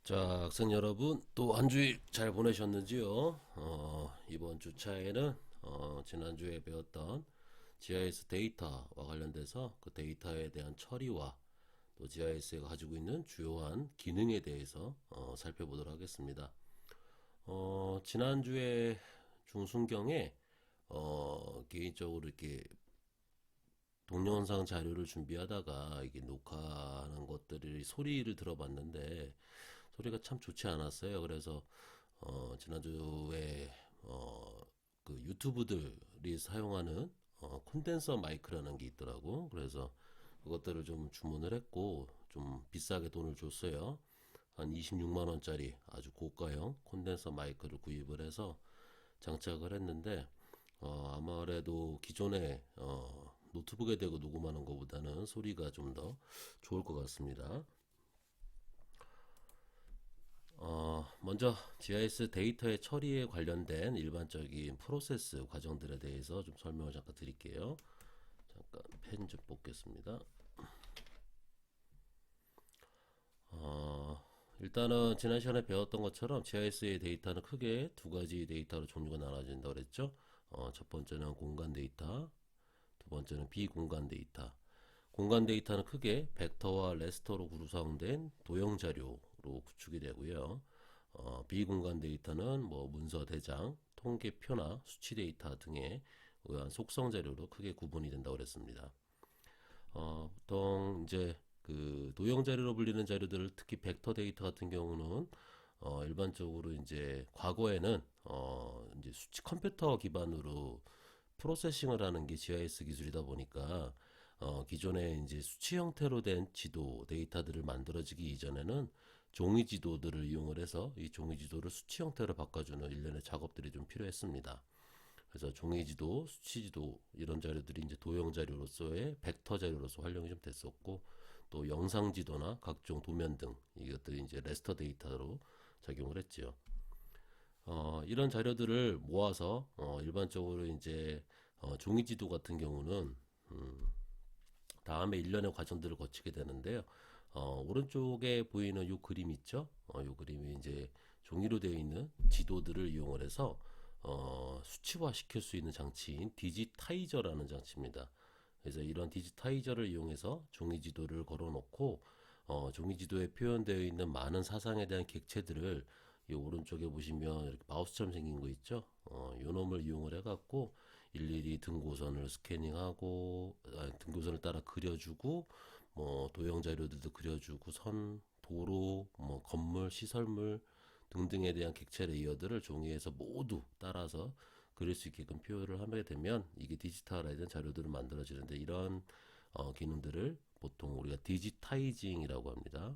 자, 학생 여러분, 또 한 주일 잘 보내셨는지요? 이번 주차에는 지난주에 배웠던 GIS 데이터와 관련돼서 그 데이터에 대한 처리와 또 GIS가 가지고 있는 주요한 기능에 대해서 살펴보도록 하겠습니다. 지난주에 중순경에 개인적으로 이렇게 동영상 자료를 준비하다가 이게 녹화하는 것들을 소리를 들어봤는데 소리가 참 좋지 않았어요. 그래서 지난주에 그 유튜브들이 사용하는 콘덴서 마이크라는 게 있더라고. 그래서 그것들을 좀 주문을 했고 좀 비싸게 돈을 줬어요. 한 26만 원짜리 아주 고가형 콘덴서 마이크를 구입을 해서 장착을 했는데 아무래도 기존에 노트북에 대고 녹음하는 것보다는 소리가 좀 더 좋을 것 같습니다. 먼저 GIS 데이터의 처리에 관련된 일반적인 프로세스 과정들에 대해서 좀 설명을 잠깐 드릴게요. 잠깐 펜 좀 뽑겠습니다. 일단은 지난 시간에 배웠던 것처럼 GIS의 데이터는 크게 두 가지 데이터로 종류가 나눠진다고 그랬죠. 첫 번째는 공간 데이터, 두 번째는 비공간 데이터. 공간 데이터는 크게 벡터와 레스터로 구성된 도형 자료로 구축이 되고요. 비공간 데이터는 뭐 문서 대장, 통계표나 수치 데이터 등의 의한 속성 자료로 크게 구분이 된다고 그랬습니다. 보통 이제 그 도형 자료로 불리는 자료들을 특히 벡터 데이터 같은 경우는 일반적으로 이제 과거에는 이제 수치 컴퓨터 기반으로 프로세싱을 하는 게 GIS 기술이다 보니까 기존에 이제 수치 형태로 된 지도 데이터들을 만들어지기 이전에는 종이 지도들을 이용을 해서 이 종이 지도를 수치 형태로 바꿔주는 일련의 작업들이 좀 필요했습니다. 그래서 종이 지도, 수치 지도 이런 자료들이 이제 도형 자료로서의 벡터 자료로서 활용이 좀 됐었고 또 영상 지도나 각종 도면 등 이것들이 이제 레스터 데이터로 작용을 했죠. 이런 자료들을 모아서 일반적으로 이제 종이 지도 같은 경우는 다음에 일련의 과정들을 거치게 되는데요. 오른쪽에 보이는 요 그림 있죠? 요 그림이 이제 종이로 되어 있는 지도들을 이용을 해서 수치화 시킬 수 있는 장치인 디지타이저라는 장치입니다. 그래서 이런 디지타이저를 이용해서 종이 지도를 걸어 놓고 종이 지도에 표현되어 있는 많은 사상에 대한 객체들을 이 오른쪽에 보시면 이렇게 마우스처럼 생긴 거 있죠? 요 놈을 이용을 해갖고 일일이 등고선을 스캐닝하고 등고선을 따라 그려주고 뭐 도형 자료들도 그려주고 선, 도로, 뭐 건물, 시설물 등등에 대한 객체 레이어들을 종이에서 모두 따라서 그릴 수 있게끔 표현을 하게 되면 이게 디지털화된 자료들을 만들어지는데 이런 기능들을 보통 우리가 디지타이징이라고 합니다.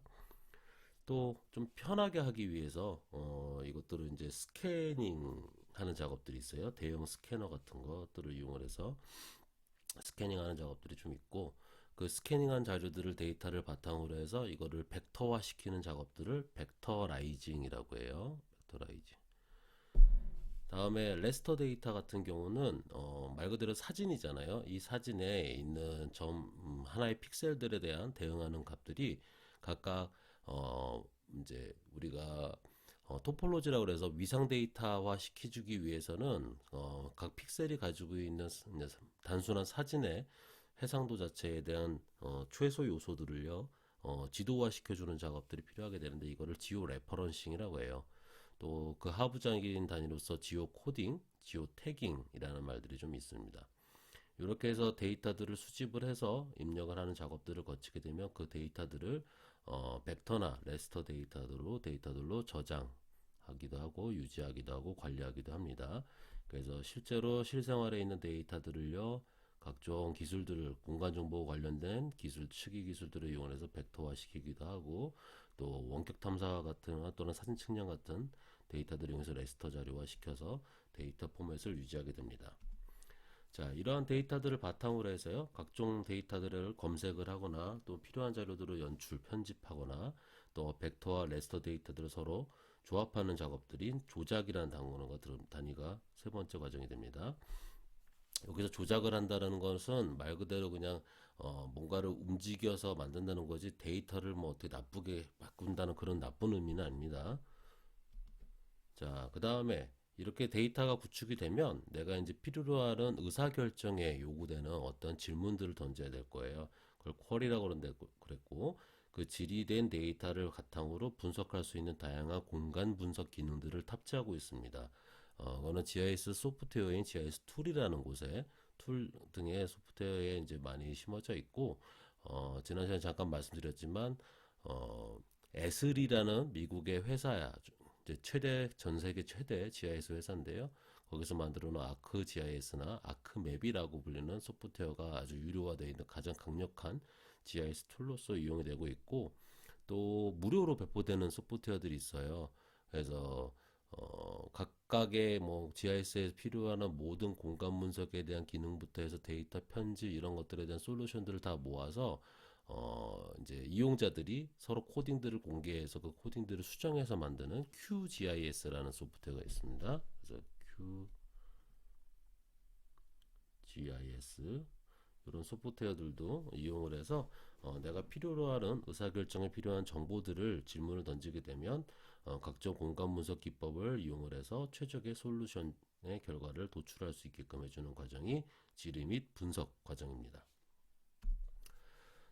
또 좀 편하게 하기 위해서 이것들을 이제 스캐닝 하는 작업들이 있어요. 대형 스캐너 같은 것들을 이용을 해서 스캐닝하는 작업들이 좀 있고 그 스캐닝한 자료들을 데이터를 바탕으로 해서 이거를 벡터화 시키는 작업들을 벡터라이징이라고 해요. 벡터라이징. 다음에 레스터 데이터 같은 경우는 말 그대로 사진이잖아요. 이 사진에 있는 점 하나의 픽셀들에 대한 대응하는 값들이 각각 이제 우리가 토폴로지라고 해서 위상 데이터화 시켜주기 위해서는 각 픽셀이 가지고 있는 단순한 사진의 해상도 자체에 대한 최소 요소들을요 지도화 시켜주는 작업들이 필요하게 되는데 이거를 지오 레퍼런싱이라고 해요. 또 그 하부적인 단위로서 지오 코딩, 지오 태깅이라는 말들이 좀 있습니다. 이렇게 해서 데이터들을 수집을 해서 입력을 하는 작업들을 거치게 되면 그 데이터들을 벡터나 레스터 데이터들로 저장하기도 하고 유지하기도 하고 관리하기도 합니다. 그래서 실제로 실생활에 있는 데이터들을요 각종 기술들을 공간 정보 관련된 기술 측이 기술들을 이용해서 벡터화 시키기도 하고 또 원격 탐사 같은 또는 사진 측량 같은 데이터들을 이용해서 레스터 자료화 시켜서 데이터 포맷을 유지하게 됩니다. 자, 이러한 데이터들을 바탕으로 해서요, 각종 데이터들을 검색을 하거나 또 필요한 자료들을 연출, 편집하거나 또 벡터와 레스터 데이터들을 서로 조합하는 작업들인 조작이라는 단위가 세 번째 과정이 됩니다. 여기서 조작을 한다는 것은 말 그대로 그냥 뭔가를 움직여서 만든다는 거지 데이터를 뭐 어떻게 나쁘게 바꾼다는 그런 나쁜 의미는 아닙니다. 자, 그 다음에 이렇게 데이터가 구축이 되면 내가 이제 필요로 하는 의사결정에 요구되는 어떤 질문들을 던져야 될 거예요. 그걸 쿼리라고 그런데 그랬고, 그 질의된 데이터를 바탕으로 분석할 수 있는 다양한 공간 분석 기능들을 탑재하고 있습니다. 그거는 GIS 소프트웨어인 GIS 툴이라는 곳에 툴 등의 소프트웨어에 이제 많이 심어져 있고, 지난 시간에 잠깐 말씀드렸지만, 에슬이라는 미국의 회사야. 이제 전 세계 최대 GIS 회사인데요. 거기서 만들어 놓은 아크 GIS나 아크 맵이라고 불리는 소프트웨어가 아주 유료화되어 있는 가장 강력한 GIS 툴로서 이용이 되고 있고, 또 무료로 배포되는 소프트웨어들이 있어요. 그래서 각각의 뭐 GIS에 필요한 모든 공간 분석에 대한 기능부터 해서 데이터 편집 이런 것들에 대한 솔루션들을 다 모아서 이제 이용자들이 서로 코딩들을 공개해서 그 코딩들을 수정해서 만드는 QGIS라는 소프트웨어가 있습니다. 그래서 QGIS 이런 소프트웨어들도 이용을 해서 내가 필요로 하는 의사결정에 필요한 정보들을 질문을 던지게 되면 각종 공간 분석 기법을 이용을 해서 최적의 솔루션의 결과를 도출할 수 있게끔 해주는 과정이 질의 및 분석 과정입니다.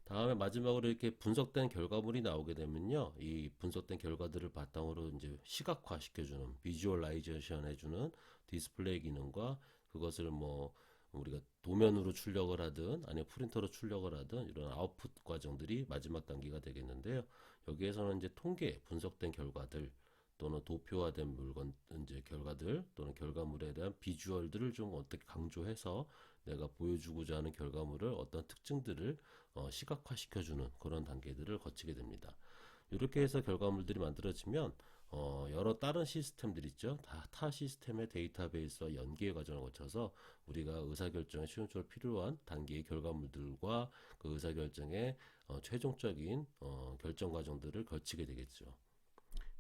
다음에 마지막으로 이렇게 분석된 결과물이 나오게 되면요, 이 분석된 결과들을 바탕으로 이제 시각화 시켜주는 비주얼라이제이션 해주는 디스플레이 기능과 그것을 뭐 우리가 도면으로 출력을 하든 아니면 프린터로 출력을 하든 이런 아웃풋 과정들이 마지막 단계가 되겠는데요. 여기에서는 이제 통계 분석된 결과들 또는 도표화된 물건 이제 결과들 또는 결과물에 대한 비주얼들을 좀 어떻게 강조해서 내가 보여주고자 하는 결과물을 어떤 특징들을 시각화시켜주는 그런 단계들을 거치게 됩니다. 이렇게 해서 결과물들이 만들어지면 여러 다른 시스템들 있죠. 타 시스템의 데이터베이스와 연계 과정을 거쳐서 우리가 의사결정에 최종적으로 필요한 단계의 결과물들과 그 의사결정의 최종적인 결정 과정들을 거치게 되겠죠.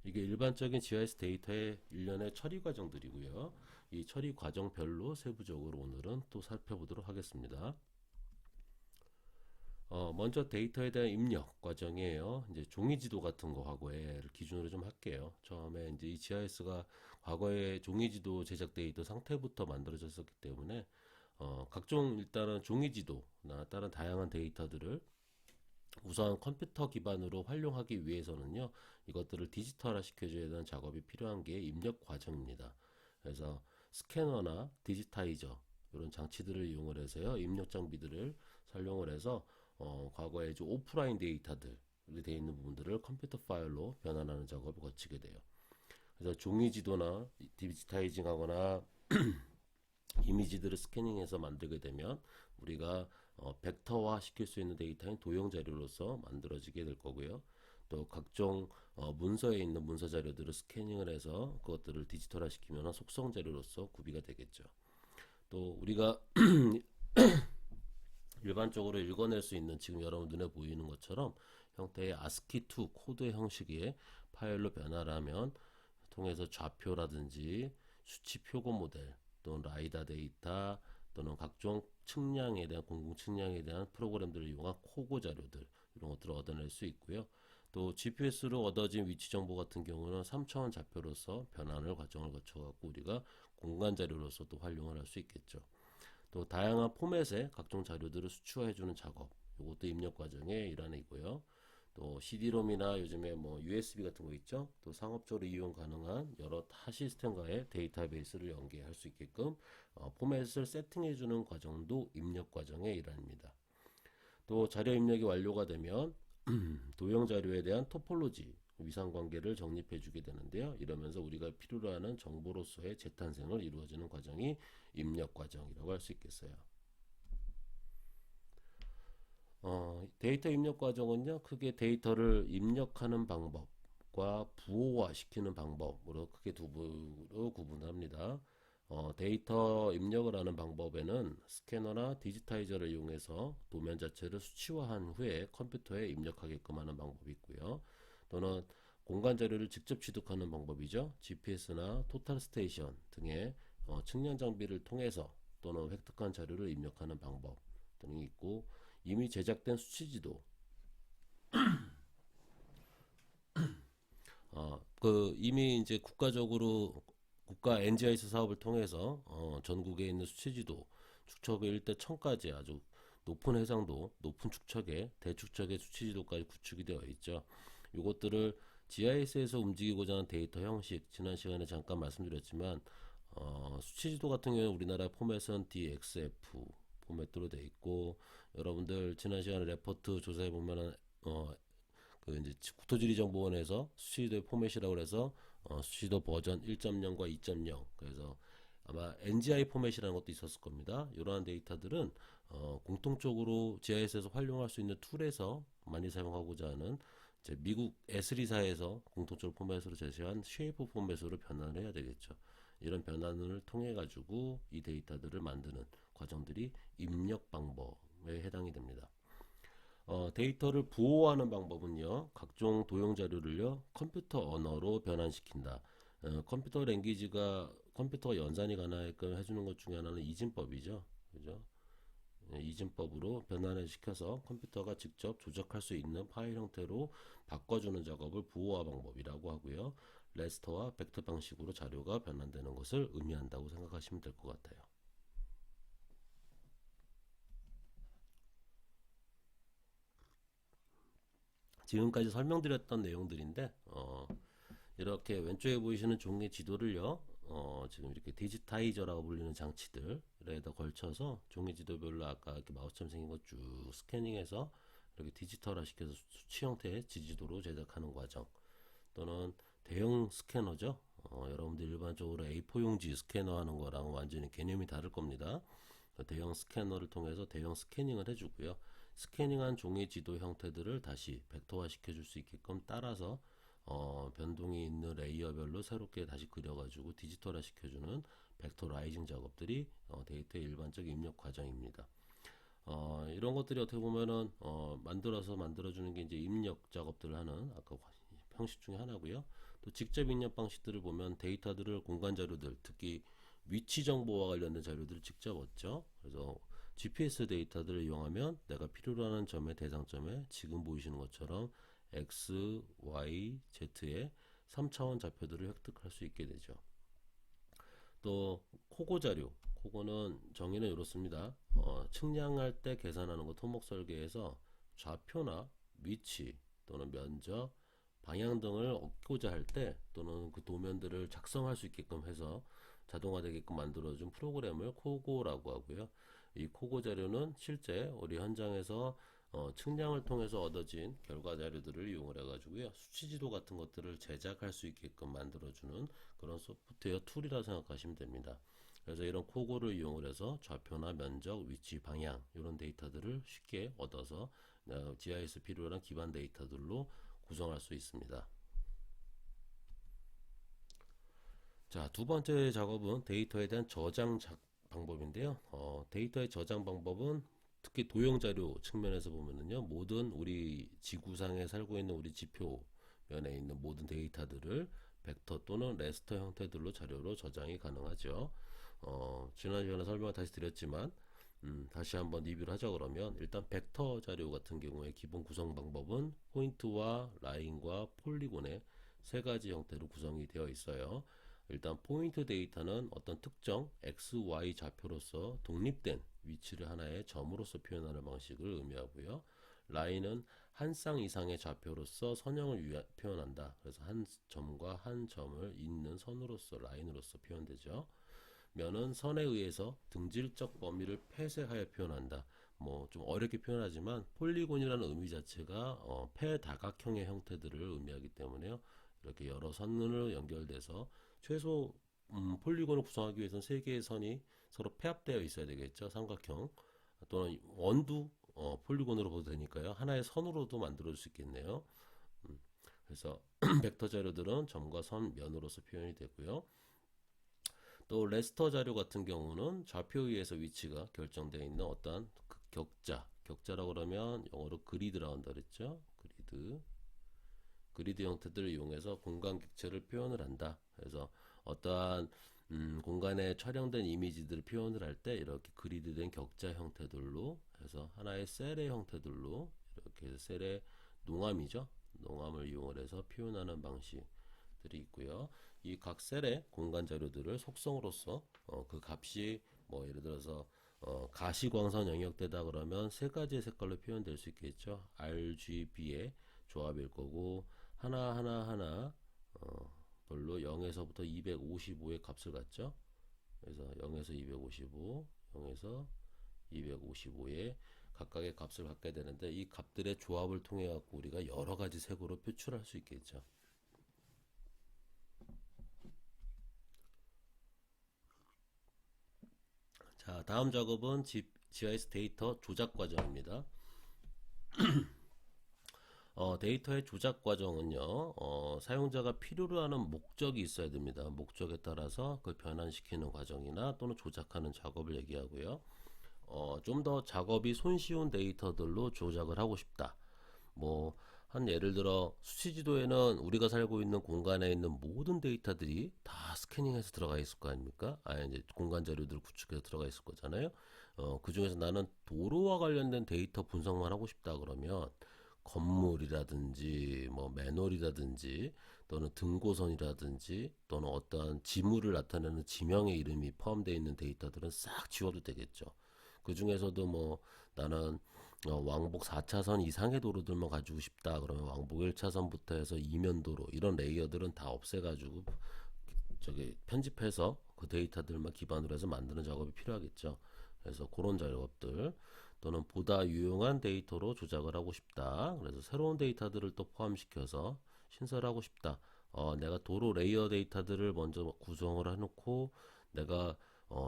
이게 일반적인 GIS 데이터의 일련의 처리 과정들이고요. 이 처리 과정별로 세부적으로 오늘은 또 살펴보도록 하겠습니다. 먼저 데이터에 대한 입력 과정이에요. 이제 종이지도 같은 거 과거에를 기준으로 좀 할게요. 처음에 이제 이 GIS가 과거에 종이지도 제작 데이터 상태부터 만들어졌었기 때문에 각종 일단은 종이지도나 다른 다양한 데이터들을 우선 컴퓨터 기반으로 활용하기 위해서는요, 이것들을 디지털화 시켜줘야 되는 작업이 필요한 게 입력 과정입니다. 그래서 스캐너나 디지타이저 이런 장치들을 이용을 해서요, 입력 장비들을 사용을 해서 과거에 좀 오프라인 데이터들이 되어 있는 부분들을 컴퓨터 파일로 변환하는 작업을 거치게 돼요. 그래서 종이 지도나 디지타이징 하거나 이미지들을 스캐닝해서 만들게 되면 우리가 벡터화 시킬 수 있는 데이터인 도형 자료로서 만들어지게 될 거고요. 또 각종 문서에 있는 문서 자료들을 스캐닝을 해서 그것들을 디지털화 시키면 속성 자료로서 구비가 되겠죠. 또 우리가 일반적으로 읽어낼 수 있는 지금 여러분 눈에 보이는 것처럼 형태의 ASCII2 코드 형식의 파일로 변화를 하면 통해서 좌표라든지 수치 표고 모델 또는 라이다 데이터 또는 각종 측량에 대한 공공 측량에 대한 프로그램들을 이용한 코고 자료들 이런 것들을 얻어낼 수 있고요. 또 GPS로 얻어진 위치 정보 같은 경우는 3차원 좌표로서 변환을 과정을 거쳐갖고 우리가 공간 자료로서도 활용을 할 수 있겠죠. 또 다양한 포맷의 각종 자료들을 수치화해주는 작업, 이것도 입력 과정의 일환이고요. 또 CD롬이나 요즘에 뭐 USB 같은 거 있죠. 또 상업적으로 이용 가능한 여러 타 시스템과의 데이터베이스를 연계할 수 있게끔 포맷을 세팅해주는 과정도 입력 과정의 일환입니다. 또 자료 입력이 완료가 되면 도형 자료에 대한 토폴로지, 위상관계를 정립해주게 되는데요. 이러면서 우리가 필요로 하는 정보로서의 재탄생을 이루어지는 과정이 입력 과정이라고 할 수 있겠어요. 데이터 입력 과정은요, 크게 데이터를 입력하는 방법과 부호화 시키는 방법으로 크게 두 부로 구분합니다. 데이터 입력을 하는 방법에는 스캐너나 디지타이저를 이용해서 도면 자체를 수치화한 후에 컴퓨터에 입력하게끔 하는 방법이 있고요. 또는 공간 자료를 직접 취득하는 방법이죠. GPS나 토탈 스테이션 등의 측량 장비를 통해서 또는 획득한 자료를 입력하는 방법 등이 있고, 이미 제작된 수치지도, 이미 이제 국가적으로 국가 NGIS 사업을 통해서 전국에 있는 수치지도 축척의 1대 1000까지 아주 높은 해상도, 높은 축척의 대축척의 수치지도까지 구축이 되어 있죠. 이것들을 GIS에서 움직이고자 하는 데이터 형식, 지난 시간에 잠깐 말씀드렸지만 수치지도 같은 경우는 우리나라 포맷은 DXF 포맷으로 되어 있고, 여러분들 지난 시간에 레포트 조사해 보면은 그 이제 국토지리정보원에서 수치지도의 포맷이라고 해서 수치지도 버전 1.0과 2.0, 그래서 아마 NGI 포맷이라는 것도 있었을 겁니다. 이러한 데이터들은 공통적으로 GIS에서 활용할 수 있는 툴에서 많이 사용하고자 하는 이제 미국 에스리사에서 공통적으로 포맷으로 제시한 쉐이프 포맷으로 변환을 해야 되겠죠. 이런 변환을 통해 가지고 이 데이터들을 만드는 과정들이 입력 방법에 해당이 됩니다. 데이터를 부호하는 방법은요, 각종 도형 자료를요 컴퓨터 언어로 변환시킨다. 컴퓨터 랭귀지가 컴퓨터가 연산이 가능하게끔 해주는 것 중에 하나는 이진법이죠. 그죠? 이진법으로 변환을 시켜서 컴퓨터가 직접 조작할 수 있는 파일 형태로 바꿔주는 작업을 부호화 방법이라고 하고요. 레스터와 벡터 방식으로 자료가 변환되는 것을 의미한다고 생각하시면 될 것 같아요. 지금까지 설명드렸던 내용들인데 이렇게 왼쪽에 보이시는 종이 지도를요 지금 이렇게 디지타이저라고 불리는 장치들에다 걸쳐서 종이 지도별로 아까 이렇게 마우스처럼 생긴 거 쭉 스캐닝해서 이렇게 디지털화 시켜서 수치 형태의 지지도로 제작하는 과정, 또는 대형 스캐너죠. 여러분들 일반적으로 A4 용지 스캐너 하는 거랑 완전히 개념이 다를 겁니다. 대형 스캐너를 통해서 대형 스캐닝을 해주고요. 스캐닝한 종이 지도 형태들을 다시 벡터화 시켜줄 수 있게끔 따라서 변동이 있는 레이어별로 새롭게 다시 그려가지고 디지털화 시켜주는 벡터라이징 작업들이 데이터의 일반적 입력 과정입니다. 이런 것들이 어떻게 보면은 만들어주는 게 이제 입력 작업들을 하는 아까 형식 중에 하나고요. 또 직접 입력 방식들을 보면 데이터들을 공간 자료들, 특히 위치 정보와 관련된 자료들을 직접 얻죠. 그래서 GPS 데이터들을 이용하면 내가 필요로 하는 점의 대상점에 지금 보이시는 것처럼 X, Y, Z의 3차원 좌표들을 획득할 수 있게 되죠. 또 코고 자료, 코고는 정의는 이렇습니다. 측량할 때 계산하는 것 토목 설계에서 좌표나 위치 또는 면적, 방향 등을 얻고자 할 때, 또는 그 도면들을 작성할 수 있게끔 해서 자동화되게끔 만들어준 프로그램을 코고라고 하고요. 이 코고 자료는 실제 우리 현장에서 측량을 통해서 얻어진 결과 자료들을 이용을 해가지고요, 수치지도 같은 것들을 제작할 수 있게끔 만들어주는 그런 소프트웨어 툴이라 생각하시면 됩니다. 그래서 이런 코고를 이용을 해서 좌표나 면적, 위치, 방향 이런 데이터들을 쉽게 얻어서 GIS 필요한 기반 데이터들로 구성할 수 있습니다. 자, 두 번째 작업은 데이터에 대한 저장 방법인데요. 데이터의 저장 방법은 특히 도형 자료 측면에서 보면은요, 모든 우리 지구상에 살고 있는 우리 지표면에 있는 모든 데이터들을 벡터 또는 레스터 형태들로 자료로 저장이 가능하죠. 지난 시간에 설명을 다시 드렸지만 다시 한번 리뷰를 하자. 그러면 일단 벡터 자료 같은 경우에 기본 구성 방법은 포인트와 라인과 폴리곤의 세 가지 형태로 구성이 되어 있어요. 일단 포인트 데이터는 어떤 특정 x, y 좌표로서 독립된 위치를 하나의 점으로서 표현하는 방식을 의미하고요. 라인은 한 쌍 이상의 좌표로서 선형을 표현한다. 그래서 한 점과 한 점을 잇는 선으로서 라인으로서 표현되죠. 면은 선에 의해서 등질적 범위를 폐쇄하여 표현한다. 뭐 좀 어렵게 표현하지만 폴리곤이라는 의미 자체가 폐다각형의 형태들을 의미하기 때문에요. 이렇게 여러 선으로 연결돼서 최소 폴리곤을 구성하기 위해서는 세 개의 선이 서로 폐합되어 있어야 되겠죠. 삼각형 또는 원도 폴리곤으로 보도 되니까요. 하나의 선으로도 만들어줄 수 있겠네요. 그래서 벡터 자료들은 점과 선, 면으로서 표현이 되고요. 또 레스터 자료 같은 경우는 좌표에 의해서 위치가 결정되어 있는 어떠한 격자라고 그러면 영어로 그리드라고 한다 그랬죠. 그리드 형태들을 이용해서 공간 객체를 표현을 한다. 그래서 어떠한 공간에 촬영된 이미지들을 표현을 할 때 이렇게 그리드된 격자 형태들로 해서 하나의 셀의 형태들로 이렇게 해서 셀의 농암이죠. 농암을 이용을 해서 표현하는 방식들이 있고요. 이 각 셀의 공간 자료들을 속성으로서 그 값이 뭐 예를 들어서 가시광선 영역대다 그러면 세 가지의 색깔로 표현될 수 있겠죠. RGB의 조합일 거고 하나 별로 0에서부터 255의 값을 갖죠. 그래서 0에서 255, 0에서 255의 각각의 값을 갖게 되는데 이 값들의 조합을 통해 갖고 우리가 여러 가지 색으로 표출할 수 있겠죠. 자, 다음 작업은 GIS 데이터 조작 과정입니다. 데이터의 조작 과정은요, 사용자가 필요로 하는 목적이 있어야 됩니다. 목적에 따라서 그걸 변환시키는 과정이나 또는 조작하는 작업을 얘기하고요. 좀 더 작업이 손쉬운 데이터들로 조작을 하고 싶다. 뭐, 한 예를 들어 수치지도에는 우리가 살고 있는 공간에 있는 모든 데이터들이 다 스캐닝해서 들어가 있을 거 아닙니까? 이제 공간 자료들을 구축해서 들어가 있을 거잖아요. 그 중에서 나는 도로와 관련된 데이터 분석만 하고 싶다 그러면 건물이라든지 뭐 매놀이라든지 또는 등고선이라든지 또는 어떠한 지물을 나타내는 지명의 이름이 포함되어 있는 데이터들은 싹 지워도 되겠죠. 그 중에서도 뭐 나는 왕복 4차선 이상의 도로들만 가지고 싶다 그러면 왕복 1차선부터 해서 이면도로 이런 레이어들은 다 없애가지고 저기 편집해서 그 데이터들만 기반으로 해서 만드는 작업이 필요하겠죠. 그래서 그런 작업들 또는 보다 유용한 데이터로 조작을 하고 싶다. 그래서 새로운 데이터들을 또 포함시켜서 신설하고 싶다. 내가 도로 레이어 데이터들을 먼저 구성을 해놓고 내가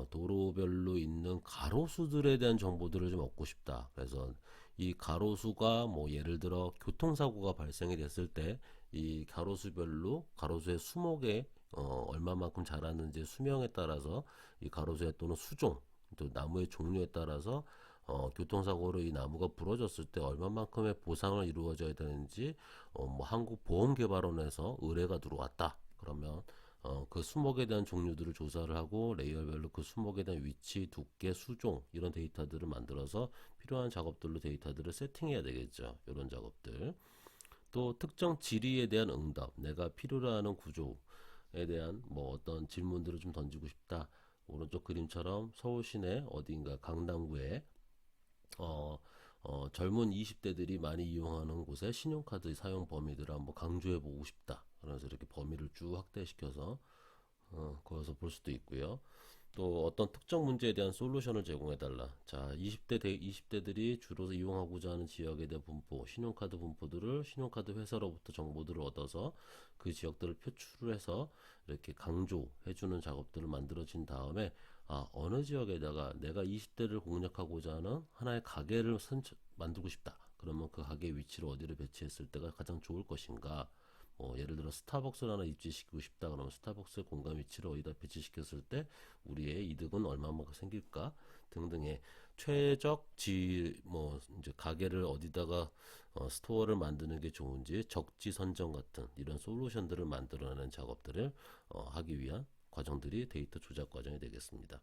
도로별로 있는 가로수들에 대한 정보들을 좀 얻고 싶다. 그래서 이 가로수가 뭐 예를 들어 교통사고가 발생이 됐을 때 이 가로수별로 가로수의 수목에 얼마만큼 자랐는지 수명에 따라서 이 가로수의 또는 수종 또 나무의 종류에 따라서 교통사고로 이 나무가 부러졌을 때 얼마만큼의 보상을 이루어져야 되는지 뭐 한국보험개발원에서 의뢰가 들어왔다. 그러면 그 수목에 대한 종류들을 조사를 하고 레이어별로 그 수목에 대한 위치, 두께, 수종 이런 데이터들을 만들어서 필요한 작업들로 데이터들을 세팅해야 되겠죠. 이런 작업들. 또 특정 지리에 대한 응답, 내가 필요로 하는 구조에 대한 뭐 어떤 질문들을 좀 던지고 싶다. 오른쪽 그림처럼 서울 시내 어딘가 강남구에 젊은 20대들이 많이 이용하는 곳에 신용카드 사용 범위들을 한번 강조해 보고 싶다. 그래서 이렇게 범위를 쭉 확대시켜서 거기서 볼 수도 있고요. 또 어떤 특정 문제에 대한 솔루션을 제공해 달라. 자, 20대들이 주로 이용하고자 하는 지역에 대한 분포, 신용카드 분포들을 신용카드 회사로부터 정보들을 얻어서 그 지역들을 표출해서 이렇게 강조해 주는 작업들을 만들어진 다음에 어느 지역에다가 내가 20대를 공략하고자 하는 하나의 가게를 만들고 싶다. 그러면 그 가게 위치를 어디를 배치했을 때가 가장 좋을 것인가? 예를 들어 스타벅스를 하나 입지시키고 싶다 그러면 스타벅스의 공간 위치를 어디다 배치시켰을 때 우리의 이득은 얼마만큼 생길까 등등의 최적 뭐 이제 가게를 어디다가 스토어를 만드는 게 좋은지 적지 선정 같은 이런 솔루션들을 만들어내는 작업들을 하기 위한 과정들이 데이터 조작 과정이 되겠습니다.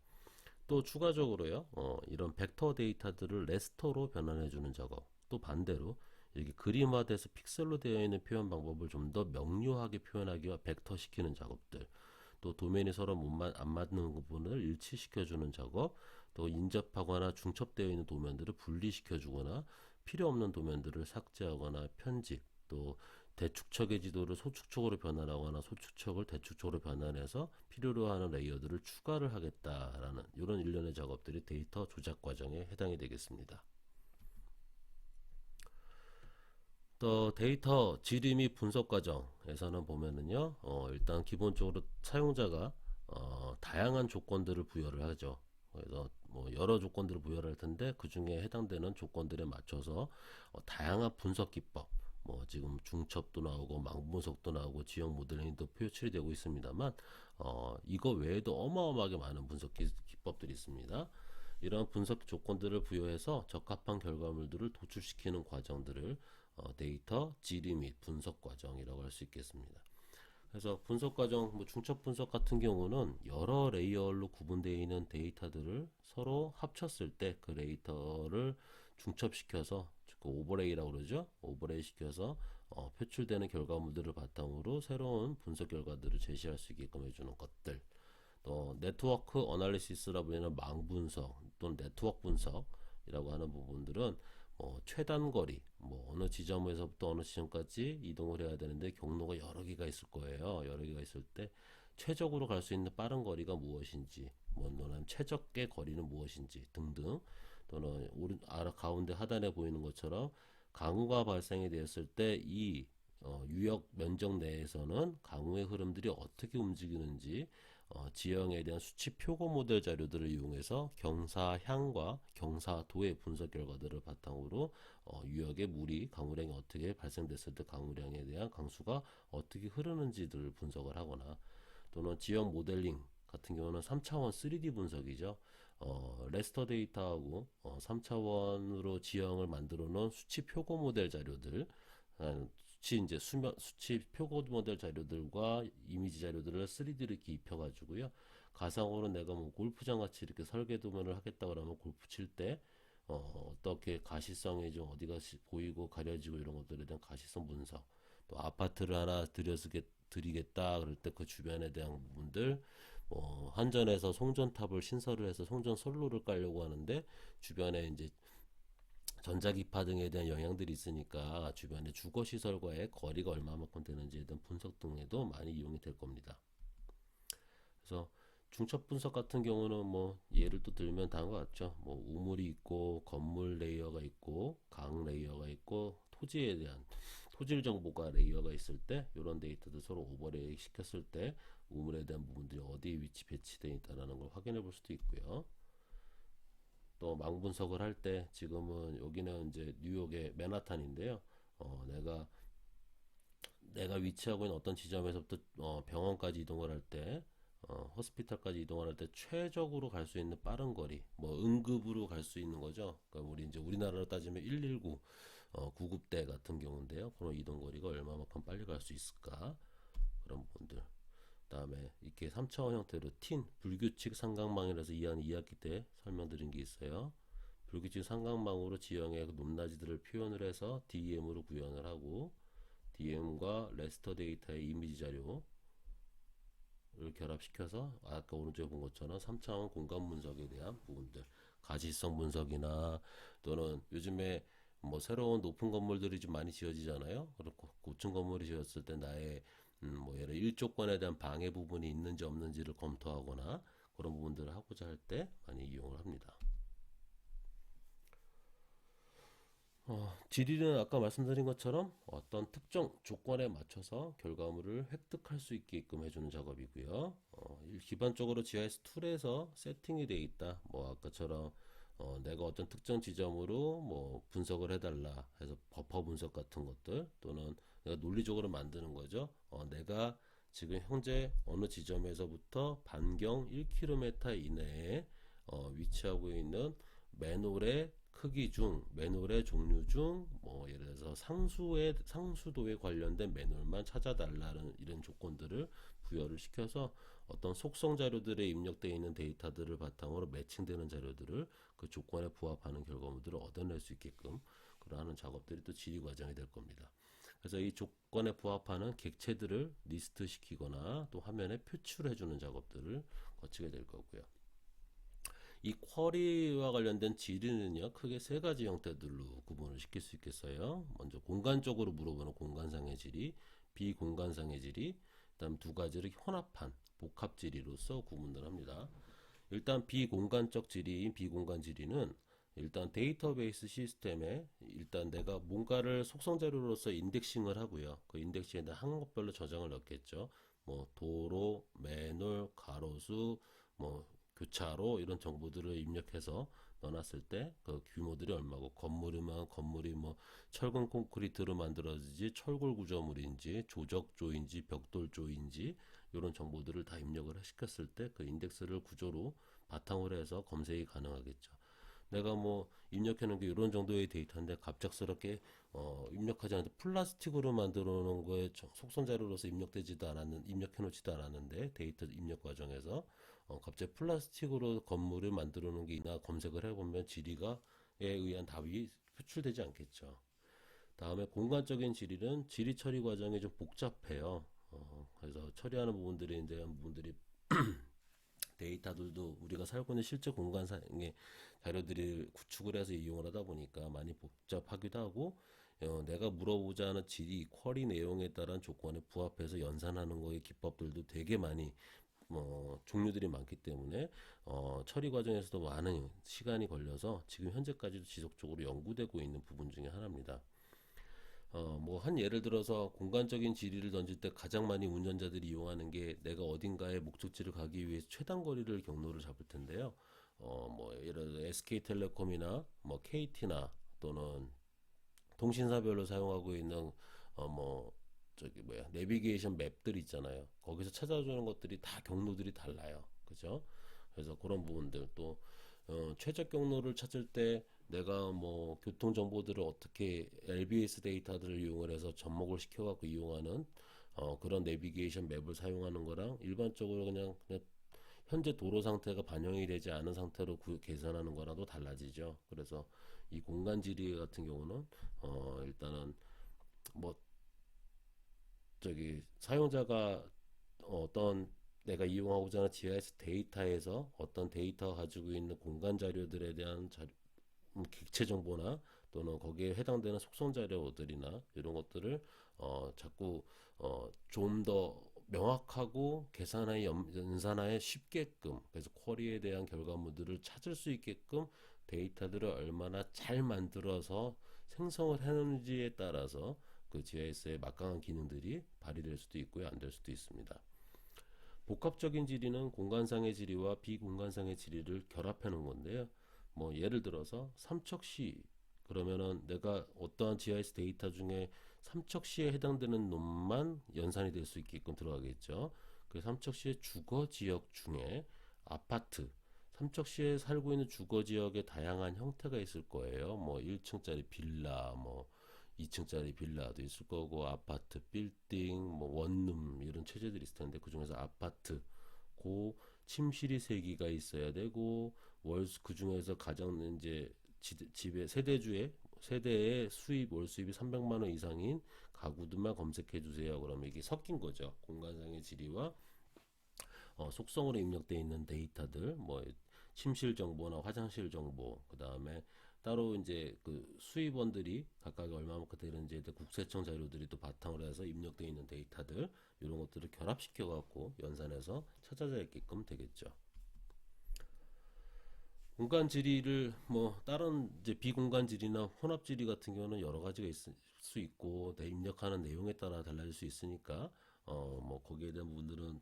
또 추가적으로요, 이런 벡터 데이터들을 레스터로 변환해주는 작업. 또 반대로 이렇게 그림화돼서 픽셀로 되어 있는 표현 방법을 좀 더 명료하게 표현하기 위해 벡터 시키는 작업들. 또 도면이 서로 안 맞는 부분을 일치시켜주는 작업. 또 인접하거나 중첩되어 있는 도면들을 분리시켜주거나 필요 없는 도면들을 삭제하거나 편집. 또 대축척의 지도를 소축척으로 변환하거나 소축척을 대축척으로 변환해서 필요로 하는 레이어들을 추가를 하겠다라는 이런 일련의 작업들이 데이터 조작 과정에 해당이 되겠습니다. 또 데이터 지리 및 분석 과정에서는 보면은요, 일단 기본적으로 사용자가 다양한 조건들을 부여를 하죠. 그래서 뭐 여러 조건들을 부여를 할 텐데 그 중에 해당되는 조건들에 맞춰서 다양한 분석 기법, 뭐 지금 중첩도 나오고 망분석도 나오고 지역 모델링도 표출이 되고 있습니다만 이거 외에도 어마어마하게 많은 분석 기법들이 있습니다. 이런 분석 조건들을 부여해서 적합한 결과물들을 도출시키는 과정들을 데이터 지리 및 분석 과정이라고 할 수 있겠습니다. 그래서 분석 과정, 뭐 중첩 분석 같은 경우는 여러 레이어로 구분되어 있는 데이터들을 서로 합쳤을 때 그 데이터를 중첩시켜서 그 오버레이라고 그러죠. 오버레이 시켜서 표출되는 결과물들을 바탕으로 새로운 분석 결과들을 제시할 수 있게끔 해주는 것들. 또 네트워크 어널리시스라고 불리는 망 분석 또는 네트워크 분석이라고 하는 부분들은 최단 거리, 어느 지점에서부터 어느 지점까지 이동을 해야 되는데 경로가 여러 개가 있을 거예요. 여러 개가 있을 때 최적으로 갈 수 있는 빠른 거리가 무엇인지, 또는 최적의 거리는 무엇인지 등등, 또는 오른 아래 가운데 하단에 보이는 것처럼 강우가 발생이 되었을 때 이 유역 면적 내에서는 강우의 흐름들이 어떻게 움직이는지 지형에 대한 수치 표고 모델 자료들을 이용해서 경사향과 경사도의 분석 결과들을 바탕으로 유역의 물이 강우량이 어떻게 발생됐을 때 강우량에 대한 강수가 어떻게 흐르는지들을 분석을 하거나, 또는 지형 모델링 같은 경우는 3차원 3D 분석이죠. 레스터 데이터하고 3차원으로 지형을 만들어 놓은 수치 표고 모델 자료들, 수치 표고 모델 자료들과 이미지 자료들을 3D로 이렇게 입혀가지고요. 가상으로 내가 뭐 골프장 같이 이렇게 설계 도면을 하겠다 그러면 골프 칠 때 어떻게 가시성이 좀 어디가 보이고 가려지고 이런 것들에 대한 가시성 분석, 또 아파트를 하나 드리겠다 그럴 때 그 주변에 대한 부분들, 한전에서 송전탑을 신설을 해서 송전 선로를 깔려고 하는데 주변에 이제 전자기파 등에 대한 영향들이 있으니까 주변의 주거시설과의 거리가 얼마만큼 되는지에 대한 분석 등에도 많이 이용이 될 겁니다. 그래서 중첩 분석 같은 경우는 예를 또 들면 다음과 같죠. 우물이 있고 건물 레이어가 있고 강 레이어가 있고 토지에 대한 토질 정보가 레이어가 있을 때 이런 데이터들 서로 오버레이 시켰을 때 우물에 대한 부분들이 어디에 위치 배치되어 있다는 걸 확인해 볼 수도 있고요. 또 망 분석을 할 때 지금은 여기는 이제 뉴욕의 맨하탄인데요. 내가 위치하고 있는 어떤 지점에서부터 병원까지 이동을 할 때, 호스피탈까지 이동을 할 때 최적으로 갈 수 있는 빠른 거리, 응급으로 갈 수 있는 거죠. 그러니까 우리 이제 우리나라로 따지면 119 구급대 같은 경우인데요. 그런 이동 거리가 얼마만큼 빨리 갈 수 있을까? 그런 부분들. 그다음에 이렇게 3차원 형태로 불규칙 삼각망이라서 2학기 때 설명드린 게 있어요. 불규칙 삼각망으로 지형의 높낮이들을 표현을 해서 DEM으로 구현을 하고, DM과 레스터 데이터의 이미지 자료를 결합시켜서 아까 오른쪽에 본 것처럼 3차원 공간 분석에 대한 부분들, 가시성 분석이나 또는 요즘에 새로운 높은 건물들이 좀 많이 지어지잖아요. 그렇고 고층 건물이 지었을 때 나의 예를 일조권에 대한 방해 부분이 있는지 없는지를 검토하거나 그런 부분들을 하고자 할 때 많이 이용을 합니다. 질의는 아까 말씀드린 것처럼 어떤 특정 조건에 맞춰서 결과물을 획득할 수 있게끔 해주는 작업이고요. 기본적으로 GIS 툴에서 세팅이 되어 있다. 아까처럼 내가 어떤 특정 지점으로 분석을 해달라 해서 버퍼 분석 같은 것들, 또는 내가 논리적으로 만드는 거죠. 내가 지금 현재 어느 지점에서부터 반경 1km 이내에 위치하고 있는 맨홀의 크기 중, 맨홀의 종류 중, 예를 들어서 상수도에 관련된 맨홀만 찾아달라는 이런 조건들을 부여를 시켜서 어떤 속성 자료들에 입력되어 있는 데이터들을 바탕으로 매칭되는 자료들을 그 조건에 부합하는 결과물들을 얻어낼 수 있게끔 그러한 작업들이 또 질의 과정이 될 겁니다. 그래서 이 조건에 부합하는 객체들을 리스트 시키거나 또 화면에 표출해주는 작업들을 거치게 될 거고요. 이 쿼리와 관련된 질의는요, 크게 세 가지 형태들로 구분을 시킬 수 있겠어요. 먼저 공간적으로 물어보는 공간상의 질의, 비공간상의 질의, 그다음 두 가지를 혼합한 복합 질의로서 구분을 합니다. 일단 비공간적 질의인 비공간 질의는 일단 데이터베이스 시스템에 일단 내가 뭔가를 속성 자료로서 인덱싱을 하고요. 그 인덱싱에 대한 항목별로 저장을 넣겠죠. 도로, 맨홀, 가로수, 교차로 이런 정보들을 입력해서 넣어놨을 때 그 규모들이 얼마고, 건물이면 건물이 철근 콘크리트로 만들어지지 철골 구조물인지 조적조인지 벽돌조인지 이런 정보들을 다 입력을 시켰을 때 그 인덱스를 구조로 바탕으로 해서 검색이 가능하겠죠. 내가 뭐 입력해 놓은 게 이런 정도의 데이터인데 갑작스럽게 입력하지 않는데 플라스틱으로 만들어 놓은 거에 속성 자료로서 입력해 놓지도 않았는데 데이터 입력 과정에서 갑자기 플라스틱으로 건물을 만들어 놓은 게 있나 검색을 해보면 지리가에 의한 답이 표출되지 않겠죠. 다음에 공간적인 지리는 지리 처리 과정이 좀 복잡해요. 그래서 처리하는 부분들에 대한 부분들이 데이터들도 우리가 살고 있는 실제 공간상의 자료들을 구축을 해서 이용을 하다 보니까 많이 복잡하기도 하고 내가 물어보자 하는 질의 쿼리 내용에 따른 조건에 부합해서 연산하는 거의 기법들도 되게 많이 종류들이 많기 때문에 처리 과정에서도 많은 시간이 걸려서 지금 현재까지도 지속적으로 연구되고 있는 부분 중에 하나입니다. 뭐 한 예를 들어서 공간적인 지리를 던질 때 가장 많이 운전자들이 이용하는 게 내가 어딘가에 목적지를 가기 위해서 최단 거리를 경로를 잡을 텐데요. 뭐 예를 들어 SK텔레콤이나 뭐 KT나 또는 통신사별로 사용하고 있는 뭐 저기 뭐야 내비게이션 맵들 있잖아요. 거기서 찾아주는 것들이 다 경로들이 달라요. 그죠? 그래서 그런 부분들 또 최적 경로를 찾을 때 내가 뭐 교통 정보들을 어떻게 LBS 데이터들을 이용을 해서 접목을 시켜갖고 이용하는 그런 내비게이션 맵을 사용하는 거랑 일반적으로 그냥 현재 도로 상태가 반영이 되지 않은 상태로 계산하는 거랑도 달라지죠. 그래서 이 공간 지리 같은 경우는 일단은 뭐 저기 사용자가 어떤 내가 이용하고자 하는 GIS 데이터에서 어떤 데이터가 가지고 있는 공간 자료들에 대한 객체 정보나 또는 거기에 해당되는 속성 자료들이나 이런 것들을 자꾸 좀 더 명확하고 계산하에 연산하에 쉽게끔 그래서 쿼리에 대한 결과물들을 찾을 수 있게끔 데이터들을 얼마나 잘 만들어서 생성을 해놓는지에 따라서 그 GIS의 막강한 기능들이 발휘될 수도 있고요, 안 될 수도 있습니다. 복합적인 지리는 공간상의 지리와 비공간상의 지리를 결합해 놓은 건데요. 뭐 예를 들어서 삼척시 그러면은 내가 어떠한 GIS 데이터 중에 삼척시에 해당되는 놈만 연산이 될 수 있게끔 들어가겠죠. 그 삼척시의 주거 지역 중에 아파트 삼척시에 살고 있는 주거 지역의 다양한 형태가 있을 거예요. 뭐 1층짜리 빌라, 뭐 2층짜리 빌라도 있을 거고 아파트, 빌딩, 뭐 원룸 이런 체제들이 있을 텐데 그 중에서 아파트 고 침실이 3개가 있어야 되고 월수 그 중에서 가장 이제 집의 세대의 수입 월 수입이 300만 원 이상인 가구들만 검색해 주세요. 그러면 이게 섞인 거죠. 공간상의 지리와 속성으로 입력되어 있는 데이터들 뭐 침실 정보나 화장실 정보 그다음에 따로 이제 그 수입원들이 각각 얼마만큼 되는지에 대해 국세청 자료들이 또 바탕으로 해서 입력되어 있는 데이터들 이런 것들을 결합시켜 갖고 연산해서 찾아져 있게끔 되겠죠. 공간 지리를 뭐 다른 이제 비공간 지리나 혼합 지리 같은 경우는 여러 가지가 있을 수 있고 내 입력하는 내용에 따라 달라질 수 있으니까 뭐 거기에 대한 부분들은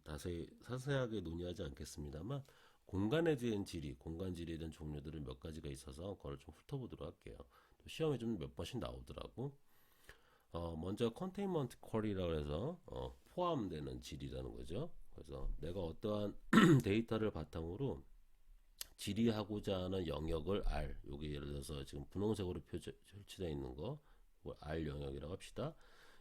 자세하게 논의하지 않겠습니다만 공간에 대한 지리, 공간 지리에 대한 종류들은 몇 가지가 있어서 그걸 좀 훑어보도록 할게요. 또 시험에 좀 몇 번씩 나오더라고. 먼저 컨테인먼트 쿼리라고 해서 포함되는 지리라는 거죠. 그래서 내가 어떠한 데이터를 바탕으로 질의하고자 하는 영역을 R, 요게 예를 들어서 지금 분홍색으로 표시되어 있는 거, R 영역이라고 합시다.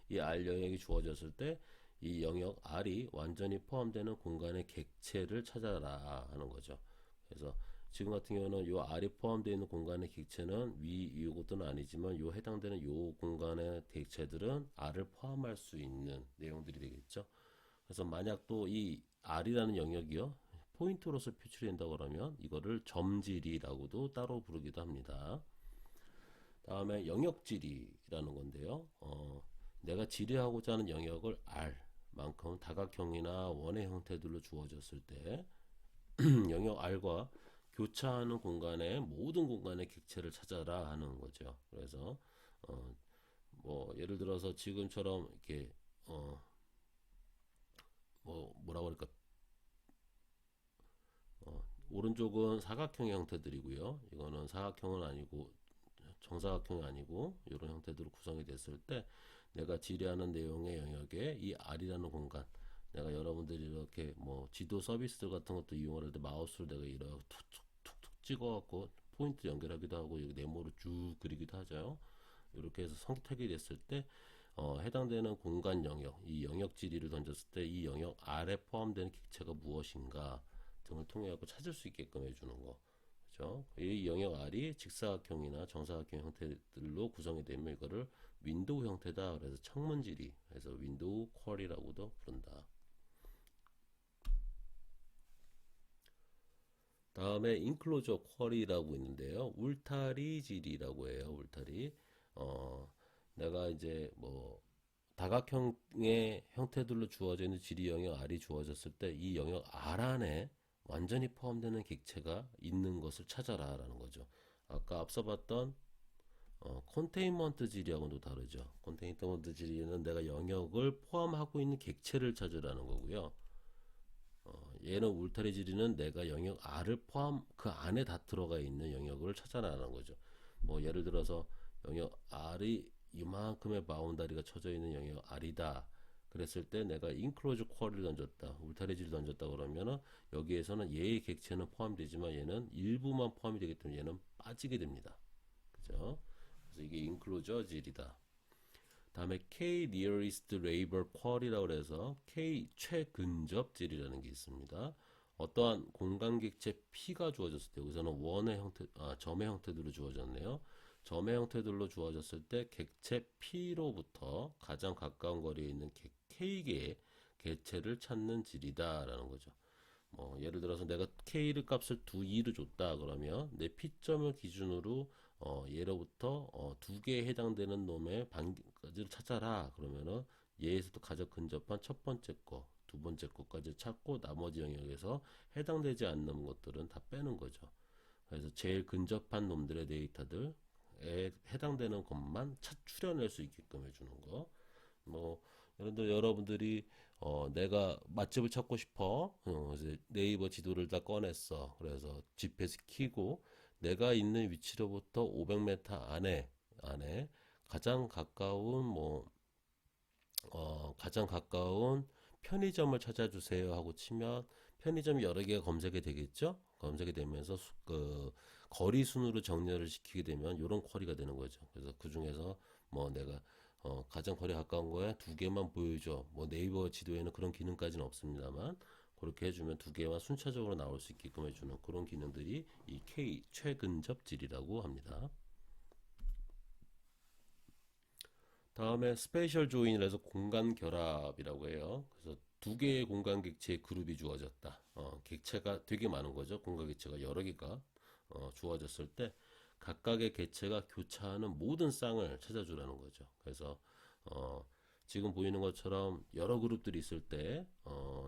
이 R 영역이 주어졌을 때 이 영역 R이 완전히 포함되는 공간의 객체를 찾아라 하는 거죠. 그래서 지금 같은 경우는 이 R이 포함되어 있는 공간의 객체는 이것도는 아니지만 요 해당되는 요 공간의 객체들은 R을 포함할 수 있는 내용들이 되겠죠. 그래서 만약 또 이 R이라는 영역이요 포인트로서 표출된다 그러면 이거를 점지리라고도 따로 부르기도 합니다. 다음에 영역지리라는 건데요. 내가 지리하고자 하는 영역을 R만큼 다각형이나 원의 형태들로 주어졌을 때 영역 R과 교차하는 공간의 모든 공간의 객체를 찾아라 하는 거죠. 그래서 뭐 예를 들어서 지금처럼 이렇게 뭐 뭐라고 할까 오른쪽은 사각형의 형태들이고요. 이거는 사각형은 아니고 정사각형이 아니고 이런 형태들로 구성이 됐을 때 내가 지리하는 내용의 영역에 이 R이라는 공간 내가 여러분들이 이렇게 뭐 지도 서비스들 같은 것도 이용을 할 때 마우스를 내가 이렇게 툭툭툭툭 찍어갖고 포인트 연결하기도 하고 여기 네모로 쭉 그리기도 하죠. 이렇게 해서 선택이 됐을 때 해당되는 공간 영역, 이 영역 지리를 던졌을 때 이 영역 R에 포함되는 객체가 무엇인가 등을 통해 갖고 찾을 수 있게끔 해주는 거. 그죠? 이 영역 R이 직사각형이나 정사각형 형태들로 구성이 되면 이거를 윈도우 형태다. 그래서 창문 지리, 그래서 윈도우 쿼리라고도 부른다. 다음에 인클로저 쿼리라고 있는데요. 울타리 지리라고 해요. 울타리. 내가 이제 뭐 다각형의 형태들로 주어져 있는 지리 영역 R이 주어졌을 때 이 영역 R 안에 완전히 포함되는 객체가 있는 것을 찾아라 라는 거죠. 아까 앞서 봤던 컨테인먼트 지리하고도 다르죠. 컨테인먼트 지리는 내가 영역을 포함하고 있는 객체를 찾으라는 거고요. 얘는 울타리 지리는 내가 영역 R을 포함 그 안에 다 들어가 있는 영역을 찾아라는 거죠. 뭐 예를 들어서 영역 R이 이만큼의 바운다리가 쳐져 있는 영역 R이다. 그랬을 때 내가 인클로즈 쿼리를 던졌다. 울타리 지리를 던졌다 그러면은 여기에서는 얘의 객체는 포함되지만 얘는 일부만 포함이 되기 때문에 얘는 빠지게 됩니다. 그죠? 그래서 이게 인클로저 질이다. 다음에 K nearest neighbor qual이라고 해서 K 최근접 질이라는 게 있습니다. 어떠한 공간 객체 P가 주어졌을 때 여기서는 원의 형태, 점의 형태들로 주어졌네요. 점의 형태들로 주어졌을 때 객체 P로부터 가장 가까운 거리에 있는 K개의 객체를 찾는 질이다라는 거죠. 뭐 예를 들어서 내가 K를 값을 2를 줬다 그러면 내 P점을 기준으로 얘로부터 두 개에 해당되는 놈의 반까지를 찾아라 그러면은 얘에서도 가장 근접한 첫 번째 거, 두 번째 거까지 찾고 나머지 영역에서 해당되지 않는 것들은 다 빼는 거죠. 그래서 제일 근접한 놈들의 데이터들에 해당되는 것만 추려낼 수 있게끔 해주는 거. 뭐 예를 들어 여러분들이 내가 맛집을 찾고 싶어. 이제 네이버 지도를 다 꺼냈어. 그래서 GPS 키고 내가 있는 위치로부터 500m 안에 가장 가까운 가장 가까운 편의점을 찾아주세요 하고 치면 편의점이 여러 개가 검색이 되겠죠. 검색이 되면서 그 거리 순으로 정렬을 시키게 되면 이런 쿼리가 되는 거죠. 그래서 그 중에서 뭐 내가 가장 거리 가까운 거에 두 개만 보여줘. 뭐 네이버 지도에는 그런 기능까지는 없습니다만 그렇게 해주면 두 개만 순차적으로 나올 수 있게끔 해주는 그런 기능들이 이 K 최근접질이라고 합니다. 다음에 스페이셜 조인이라서 공간 결합이라고 해요. 그래서 두 개의 공간 객체의 그룹이 주어졌다. 객체가 되게 많은 거죠. 공간 객체가 여러 개가 주어졌을 때 각각의 객체가 교차하는 모든 쌍을 찾아주라는 거죠. 그래서 지금 보이는 것처럼 여러 그룹들이 있을 때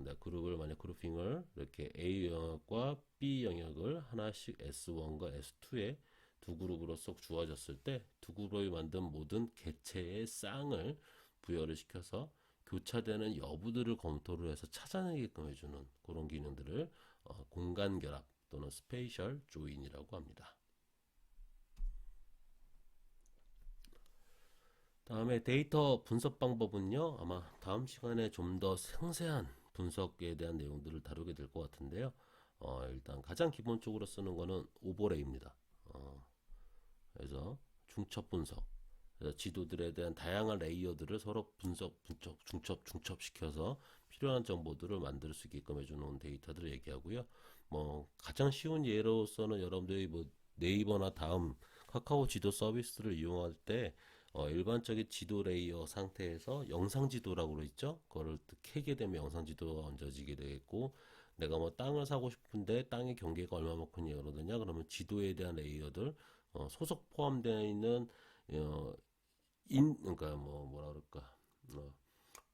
내 그룹을 만약 그룹핑을 이렇게 A 영역과 B 영역을 하나씩 S1과 S2에 두 그룹으로 쏙 주어졌을 때 두 그룹이 만든 모든 객체의 쌍을 부여를 시켜서 교차되는 여부들을 검토를 해서 찾아내게끔 해주는 그런 기능들을 공간 결합 또는 스페이셜 조인이라고 합니다. 다음에 데이터 분석 방법은요. 아마 다음 시간에 좀 더 상세한 분석에 대한 내용들을 다루게 될 것 같은데요. 일단 가장 기본적으로 쓰는 거는 오버레이입니다. 그래서 중첩 분석. 그래서 지도들에 대한 다양한 레이어들을 서로 중첩시켜서 필요한 정보들을 만들 수 있게끔 해주는 데이터들을 얘기하고요. 뭐 가장 쉬운 예로서는 여러분들이 뭐 네이버나 다음 카카오 지도 서비스를 이용할 때 일반적인 지도 레이어 상태에서 영상 지도라고 그러죠. 그거를 캐게 되면 영상 지도가 얹어지게 되겠고 내가 뭐 땅을 사고 싶은데 땅의 경계가 얼마만큼이냐 그러느냐 그러면 지도에 대한 레이어들 소속 포함되어 있는 어, 그러니까 뭐 뭐라 그럴까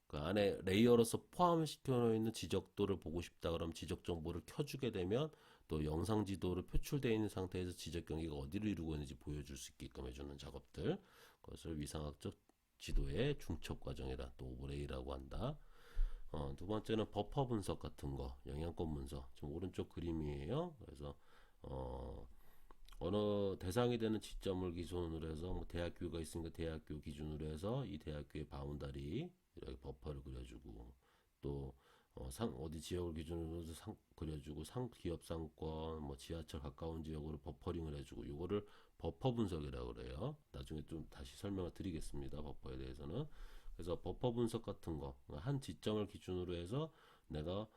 그 안에 레이어로서 포함시켜 있는 지적도를 보고 싶다 그러면 지적 정보를 켜주게 되면 또 영상 지도로 표출되어 있는 상태에서 지적 경계가 어디를 이루고 있는지 보여줄 수 있게끔 해주는 작업들 그것을 위상학적 지도의 중첩 과정이다 또 오버레이라고 한다. 두 번째는 버퍼 분석 같은 거 영향권 분석 지금 오른쪽 그림이에요. 그래서 어느 대상이 되는 지점을 기준으로 해서 뭐 대학교가 있으니까 대학교 기준으로 해서 이 대학교의 바운다리 이렇게 버퍼를 그려주고 또 어디 지역을 기준으로 그려주고 기업 상권, 뭐 지하철 가까운 지역으로 버퍼링을 해주고 요거를 버퍼 분석이라고 그래요. 나중에 좀 다시 설명을 드리겠습니다. 버퍼에 대해서는. 그래서 버퍼 분석 같은 거, 한 지점을 기준으로 해서 내가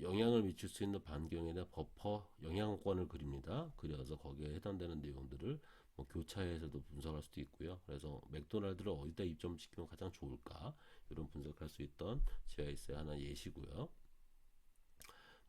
영향을 미칠 수 있는 반경에 대한 버퍼 영향권을 그립니다. 그려서 거기에 해당되는 내용들을 뭐 교차해서도 분석할 수도 있고요. 그래서 맥도날드를 어디다 입점시키면 가장 좋을까? 이런 분석할 수 있던 GIS의 하나 예시고요.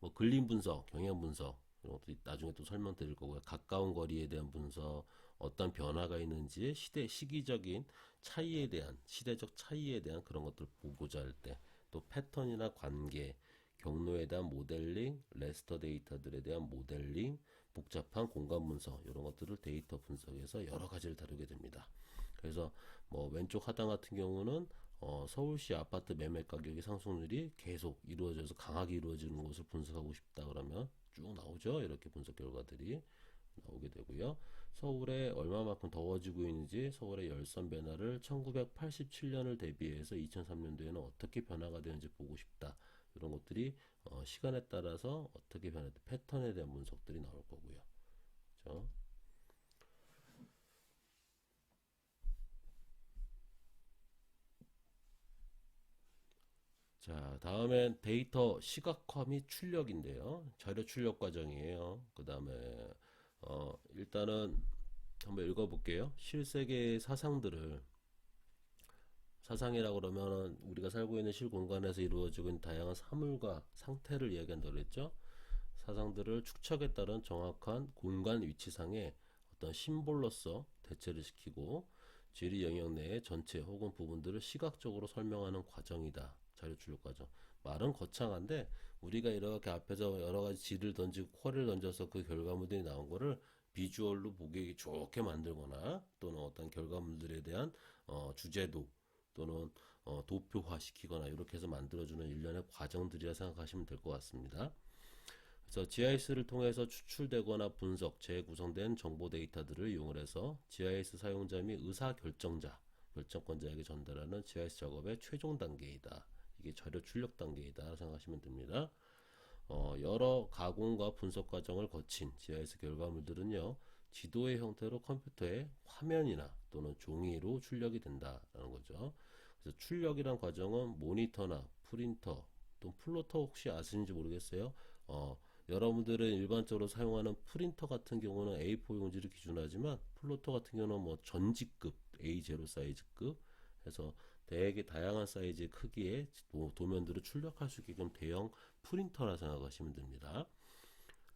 뭐 근림 분석, 경향 분석 이런 것도 나중에 또 설명드릴 거고요. 가까운 거리에 대한 분석, 어떤 변화가 있는지 시기적인 차이에 대한 시대적 차이에 대한 그런 것들 보고자 할 때, 또 패턴이나 관계, 경로에 대한 모델링, 레스터 데이터들에 대한 모델링, 복잡한 공간 분석 이런 것들을 데이터 분석에서 여러 가지를 다루게 됩니다. 그래서 뭐 왼쪽 하단 같은 경우는 서울시 아파트 매매 가격의 상승률이 계속 이루어져서 강하게 이루어지는 것을 분석하고 싶다 그러면 쭉 나오죠. 이렇게 분석 결과들이 나오게 되고요. 서울에 얼마만큼 더워지고 있는지, 서울의 열선 변화를 1987년을 대비해서 2003년도에는 어떻게 변화가 되는지 보고 싶다. 이런 것들이 시간에 따라서 어떻게 변화돼 패턴에 대한 분석들이 나올 거고요. 그렇죠? 자, 다음엔 데이터 시각화 및 출력인데요. 자료 출력 과정이에요. 그 다음에 일단은 한번 읽어볼게요. 실세계의 사상들을 사상이라고 그러면 우리가 살고 있는 실공간에서 이루어지고 있는 다양한 사물과 상태를 이야기한다고 그랬죠. 사상들을 축척에 따른 정확한 공간 위치상의 어떤 심볼로서 대체를 시키고 지리 영역 내의 전체 혹은 부분들을 시각적으로 설명하는 과정이다. 자료 출력 과정. 말은 거창한데 우리가 이렇게 앞에서 여러 가지 질을 던지고 쿼리를 던져서 그 결과물들이 나온 거를 비주얼로 보기 좋게 만들거나 또는 어떤 결과물들에 대한 주제도 또는 도표화 시키거나 이렇게 해서 만들어주는 일련의 과정들이라 생각하시면 될 것 같습니다. 그래서 GIS를 통해서 추출되거나 분석, 재구성된 정보 데이터들을 이용을 해서 GIS 사용자 및 의사 결정자, 결정권자에게 전달하는 GIS 작업의 최종 단계이다. 이게 자료 출력 단계이다 생각하시면 됩니다. 여러 가공과 분석 과정을 거친 GIS 결과물들은요, 지도의 형태로 컴퓨터에 화면이나 또는 종이로 출력이 된다라는 거죠. 그래서 출력이란 과정은 모니터나 프린터 또 플로터 혹시 아시는지 모르겠어요. 어, 여러분들은 일반적으로 사용하는 프린터 같은 경우는 A4 용지를 기준하지만 플로터 같은 경우는 뭐 전지급 A0 사이즈급 해서 되게 다양한 사이즈의 크기의 도면들을 출력할 수 있게끔 대형 프린터라 생각하시면 됩니다.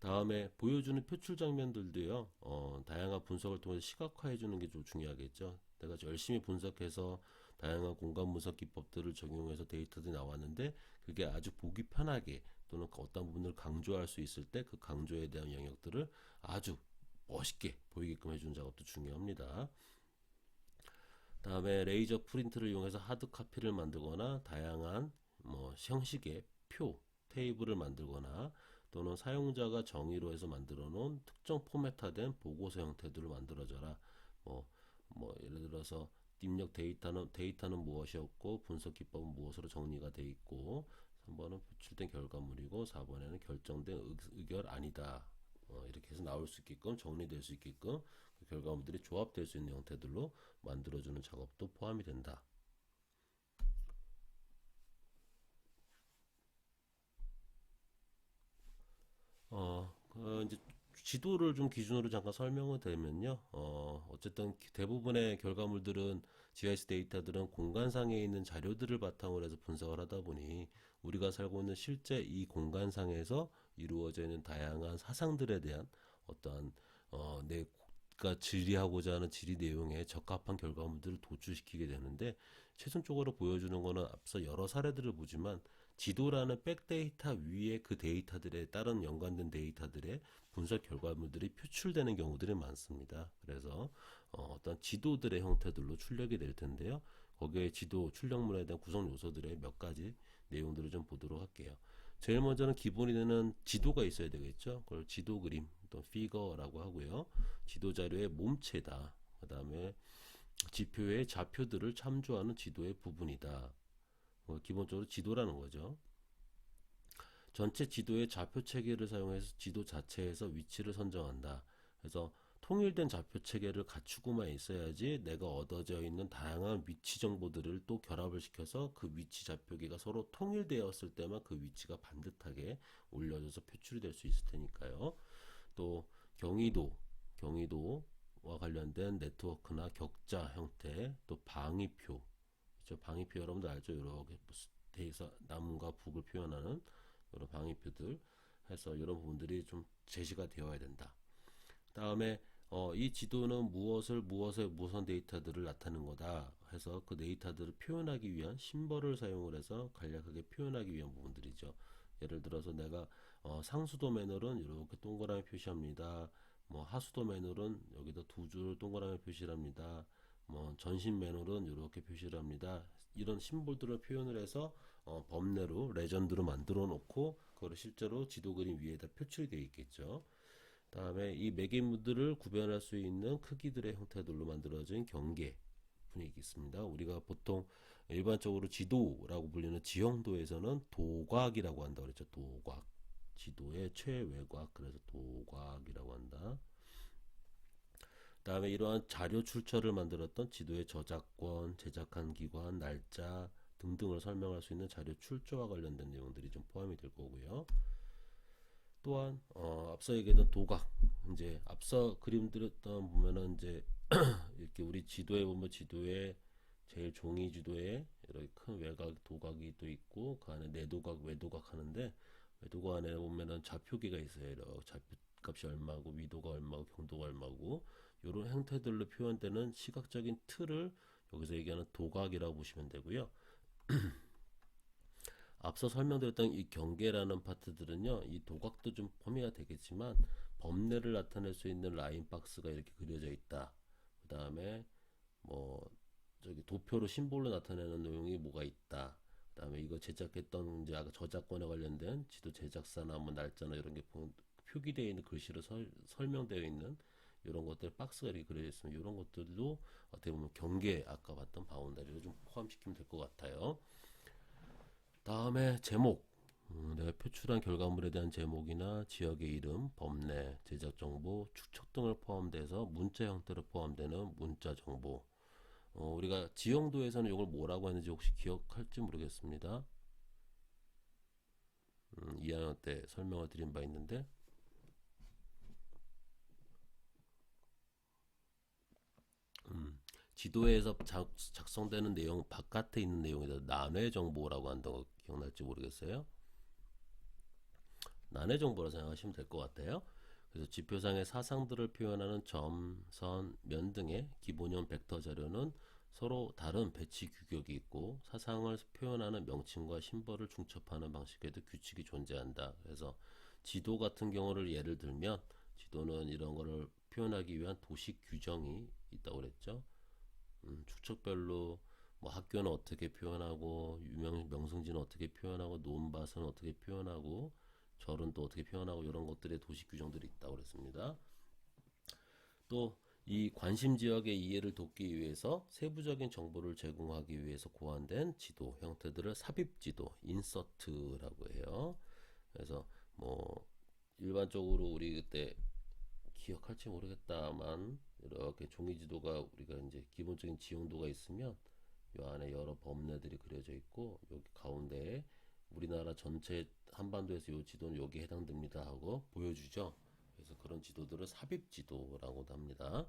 다음에 보여주는 표출 장면들도요. 다양한 분석을 통해서 시각화해 주는 게 좀 중요하겠죠. 내가 열심히 분석해서 다양한 공간 분석 기법들을 적용해서 데이터들이 나왔는데 그게 아주 보기 편하게 또는 어떤 부분을 강조할 수 있을 때 그 강조에 대한 영역들을 아주 멋있게 보이게끔 해주는 작업도 중요합니다. 다음에 레이저 프린트를 이용해서 하드 카피를 만들거나 다양한 뭐 형식의 표, 테이블을 만들거나 또는 사용자가 정의로 해서 만들어 놓은 특정 포맷화된 보고서 형태들을 만들어줘라. 뭐, 뭐 예를 들어서 입력 데이터는 무엇이었고 분석 기법은 무엇으로 정리가 돼 있고 3번은 표출된 결과물이고 4번에는 결정된 의결 아니다. 이렇게 해서 나올 수 있게끔 정리될 수 있게끔 그 결과물들이 조합될 수 있는 형태들로 만들어주는 작업도 포함이 된다. 이제 지도를 좀 기준으로 잠깐 설명을 드리면요. 어쨌든 대부분의 결과물들은 GIS 데이터들은 공간상에 있는 자료들을 바탕으로 해서 분석을 하다 보니 우리가 살고 있는 실제 이 공간상에서 이루어져 있는 다양한 사상들에 대한 어떠한 내가 질의하고자 하는 질의 내용에 적합한 결과물들을 도출시키게 되는데 최종적으로 보여주는 거는 앞서 여러 사례들을 보지만 지도라는 백데이터 위에 그 데이터들에 따른 연관된 데이터들의 분석 결과물들이 표출되는 경우들이 많습니다. 그래서 어떤 지도들의 형태들로 출력이 될 텐데요. 거기에 지도 출력물에 대한 구성 요소들의 몇 가지 내용들을 좀 보도록 할게요. 제일 먼저는 기본이 되는 지도가 있어야 되겠죠. 그걸 지도 그림, 또 피거라고 하고요. 지도 자료의 몸체다. 그 다음에 지표의 좌표들을 참조하는 지도의 부분이다. 기본적으로 지도라는 거죠. 전체 지도의 좌표 체계를 사용해서 지도 자체에서 위치를 선정한다. 그래서 통일된 좌표 체계를 갖추고만 있어야지 내가 얻어져 있는 다양한 위치 정보들을 또 결합을 시켜서 그 위치 좌표기가 서로 통일되었을 때만 그 위치가 반듯하게 올려져서 표출이 될 수 있을 테니까요. 또 경위도와 관련된 네트워크나 격자 형태, 또 방위표, 그렇죠? 방위표 여러분들 알죠? 이렇게 대에서 남과 북을 표현하는 이런 방위표들 해서 이런 부분들이 좀 제시가 되어야 된다. 다음에 이 지도는 무슨 데이터들을 나타내는 거다 해서 그 데이터들을 표현하기 위한 심벌을 사용을 해서 간략하게 표현하기 위한 부분들이죠. 예를 들어서 내가 상수도 매너는 이렇게 동그라미 표시합니다. 뭐 하수도 매너는 여기다 두 줄 동그라미 표시를 합니다. 뭐 전신 매너는 이렇게 표시를 합니다. 이런 심볼들을 표현을 해서 범례로 레전드로 만들어 놓고 그거를 실제로 지도 그림 위에다 표출이 되어 있겠죠. 다음에 이 매개물들을 구별할 수 있는 크기들의 형태들로 만들어진 경계 분위기 있습니다. 우리가 보통 일반적으로 지도라고 불리는 지형도에서는 도곽이라고 한다고 그랬죠. 도곽. 지도의 최외곽, 그래서 도곽이라고 한다. 다음에 이러한 자료 출처를 만들었던 지도의 저작권, 제작한 기관, 날짜 등등을 설명할 수 있는 자료 출처와 관련된 내용들이 좀 포함이 될 거고요. 또한 앞서 얘기했던 도각, 이제 앞서 그림들었던 보면은 이제 이렇게 우리 지도에 보면 지도에 제일 종이 지도에 이렇게 큰 외곽 도각이 또 있고 그 안에 내도각 외도각 하는데 외도각 안에 보면은 좌표기가 있어요. 이렇게 좌표 값이 얼마고 위도가 얼마고 경도가 얼마고 이런 형태들로 표현되는 시각적인 틀을 여기서 얘기하는 도각이라고 보시면 되고요. 앞서 설명드렸던 이 경계라는 파트들은요, 이 도각도 좀 범위가 되겠지만 범례를 나타낼 수 있는 라인 박스가 이렇게 그려져 있다. 그 다음에 뭐 저기 도표로 심볼로 나타내는 내용이 뭐가 있다. 그 다음에 이거 제작했던 이제 아까 저작권에 관련된 지도 제작사나 뭐 날짜나 이런 게 표기되어 있는 글씨로 설명되어 있는 이런 것들 박스가 이렇게 그려져 있으면 이런 것들도 어떻게 보면 경계 아까 봤던 바운다리를 좀 포함시키면 될 것 같아요. 다음에 제목, 내가 표출한 결과물에 대한 제목이나 지역의 이름, 법례, 제작 정보, 축척 등을 포함돼서 문자 형태로 포함되는 문자 정보. 우리가 지형도에서는 이걸 뭐라고 했는지 혹시 기억할지 모르겠습니다. 2학년 때 설명을 드린 바 있는데 지도에서 작성되는 내용 바깥에 있는 내용에다 난해 정보라고 한다고 기억날지 모르겠어요. 난해 정보라 생각하시면 될 것 같아요. 그래서 지표상의 사상들을 표현하는 점, 선, 면 등의 기본형 벡터 자료는 서로 다른 배치 규격이 있고 사상을 표현하는 명칭과 심벌을 중첩하는 방식에도 규칙이 존재한다. 그래서 지도 같은 경우를 예를 들면 지도는 이런 거를 표현하기 위한 도식 규정이 있다고 그랬죠. 축척별로 뭐 학교는 어떻게 표현하고 명승지는 어떻게 표현하고 논밭은 어떻게 표현하고 절은 또 어떻게 표현하고 이런 것들의 도식 규정들이 있다고 그랬습니다. 또 이 관심 지역의 이해를 돕기 위해서 세부적인 정보를 제공하기 위해서 고안된 지도 형태들을 삽입 지도, 인서트라고 해요. 그래서 뭐 일반적으로 우리 그때 기억할지 모르겠다만 이렇게 종이 지도가 우리가 이제 기본적인 지형도가 있으면 이 안에 여러 범례들이 그려져 있고 여기 가운데에 우리나라 전체 한반도에서 이 지도는 여기에 해당됩니다 하고 보여주죠. 그래서 그런 지도들을 삽입 지도라고도 합니다.